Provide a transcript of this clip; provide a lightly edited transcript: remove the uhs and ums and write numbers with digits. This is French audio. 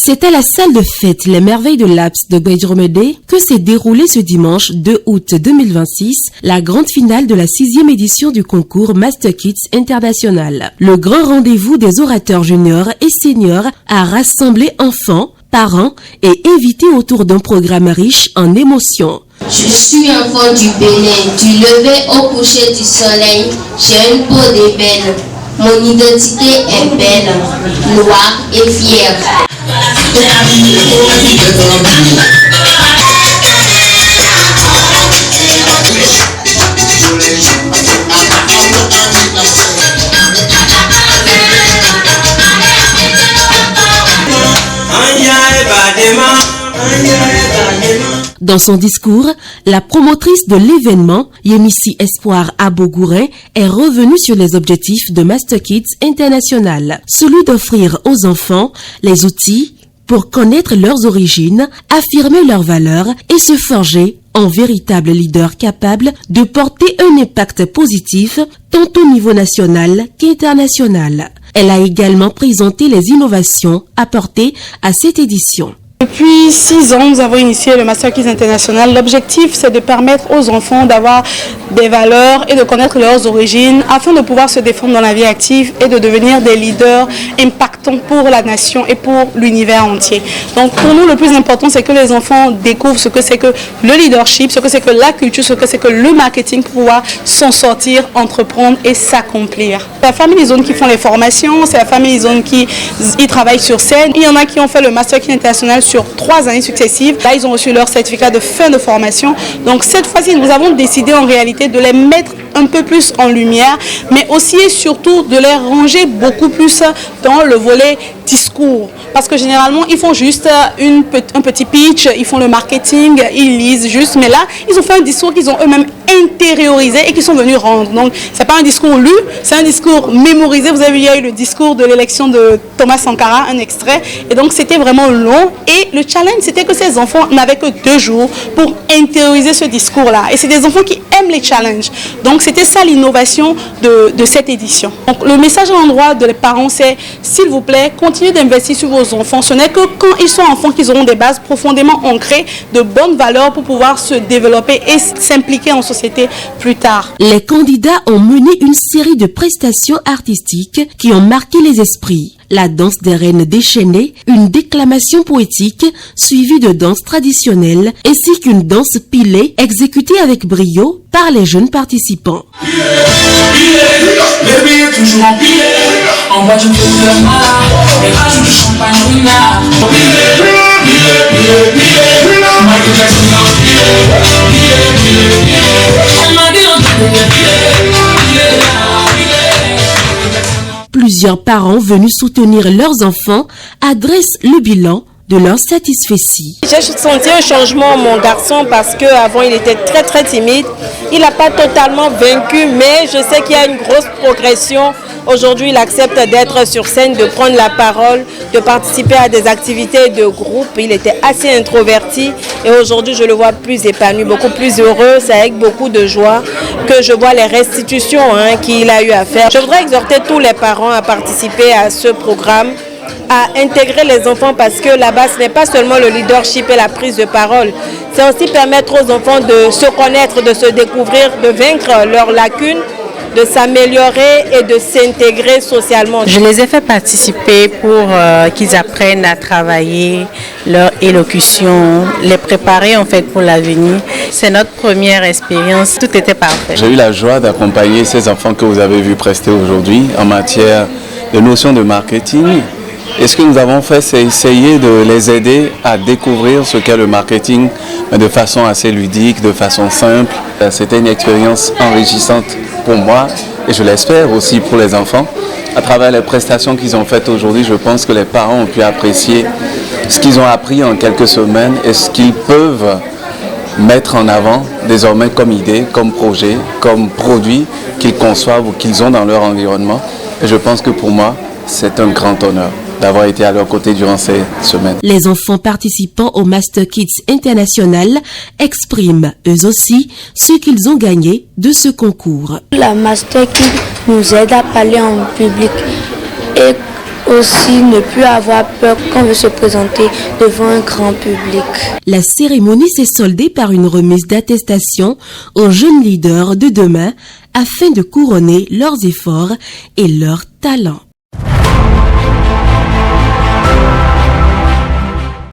C'est à la salle de fête Les Merveilles de l'Aps de Guaydromedé que s'est déroulée ce dimanche 2 août 2026 la grande finale de la 6e édition du concours Master Kids International. Le grand rendez-vous des orateurs juniors et seniors a rassemblé enfants, parents et invités autour d'un programme riche en émotions. Je suis enfant du Bénin, du lever au coucher du soleil, j'ai une peau d'ébène. Mon identité est belle, noire et fière. Dans son discours, la promotrice de l'événement, Yémissi Espoir Abogourin, est revenue sur les objectifs de Master Kids International, celui d'offrir aux enfants les outils pour connaître leurs origines, affirmer leurs valeurs et se forger en véritable leader capable de porter un impact positif tant au niveau national qu'international. Elle a également présenté les innovations apportées à cette édition. Depuis 6 ans, nous avons initié le Master Kids International. L'objectif, c'est de permettre aux enfants d'avoir des valeurs et de connaître leurs origines afin de pouvoir se défendre dans la vie active et de devenir des leaders impactants pour la nation et pour l'univers entier. Donc pour nous, le plus important, c'est que les enfants découvrent ce que c'est que le leadership, ce que c'est que la culture, ce que c'est que le marketing pour pouvoir s'en sortir, entreprendre et s'accomplir. C'est la Family Zone qui font les formations, c'est la Family Zone qui y travaille sur scène. Il y en a qui ont fait le Master Kids International sur 3 années successives. Là, ils ont reçu leur certificat de fin de formation. Donc cette fois-ci, nous avons décidé en réalité de les mettre un peu plus en lumière, mais aussi et surtout de les ranger beaucoup plus dans le volet discours. Parce que généralement, ils font juste un petit pitch, ils font le marketing, ils lisent juste, mais là, ils ont fait un discours qu'ils ont eux-mêmes intériorisé et qu'ils sont venus rendre. Donc, c'est pas un discours lu, c'est un discours mémorisé. Vous avez vu, il y a eu le discours de l'élection de Thomas Sankara, un extrait, et donc c'était vraiment long. Et le challenge, c'était que ces enfants n'avaient que 2 jours pour intérioriser ce discours-là. Et c'est des enfants qui aiment les challenges. Donc, c'était ça l'innovation de cette édition. Donc, le message à l'endroit des parents, c'est, s'il vous plaît, continuez d'investir sur vos enfants. Ce n'est que quand ils sont enfants qu'ils auront des bases profondément ancrées, de bonnes valeurs pour pouvoir se développer et s'impliquer en société plus tard. Les candidats ont mené une série de prestations artistiques qui ont marqué les esprits. La danse des reines déchaînées, une déclamation poétique suivie de danse traditionnelle ainsi qu'une danse pilée exécutée avec brio par les jeunes participants. Plusieurs parents venus soutenir leurs enfants adressent le bilan de leur satisfaction. J'ai senti un changement à mon garçon parce qu'avant il était très timide. Il n'a pas totalement vaincu, mais je sais qu'il y a une grosse progression. Aujourd'hui, il accepte d'être sur scène, de prendre la parole, de participer à des activités de groupe. Il était assez introverti et aujourd'hui, je le vois plus épanoui, beaucoup plus heureux. C'est avec beaucoup de joie que je vois les restitutions qu'il a eu à faire. Je voudrais exhorter tous les parents à participer à ce programme, à intégrer les enfants parce que là-bas, ce n'est pas seulement le leadership et la prise de parole. C'est aussi permettre aux enfants de se connaître, de se découvrir, de vaincre leurs lacunes, de s'améliorer et de s'intégrer socialement. Je les ai fait participer pour qu'ils apprennent à travailler leur élocution, les préparer en fait pour l'avenir. C'est notre première expérience, tout était parfait. J'ai eu la joie d'accompagner ces enfants que vous avez vu prester aujourd'hui en matière de notions de marketing. Et ce que nous avons fait, c'est essayer de les aider à découvrir ce qu'est le marketing de façon assez ludique, de façon simple. C'était une expérience enrichissante pour moi et je l'espère aussi pour les enfants. À travers les prestations qu'ils ont faites aujourd'hui, je pense que les parents ont pu apprécier ce qu'ils ont appris en quelques semaines et ce qu'ils peuvent mettre en avant désormais comme idée, comme projet, comme produit qu'ils conçoivent ou qu'ils ont dans leur environnement. Et je pense que pour moi, c'est un grand honneur d'avoir été à leur côté durant ces semaines. Les enfants participant au Master Kids International expriment eux aussi ce qu'ils ont gagné de ce concours. La Master Kids nous aide à parler en public et Aussi ne plus avoir peur quand on veut se présenter devant un grand public. La cérémonie s'est soldée par une remise d'attestation aux jeunes leaders de demain afin de couronner leurs efforts et leurs talents.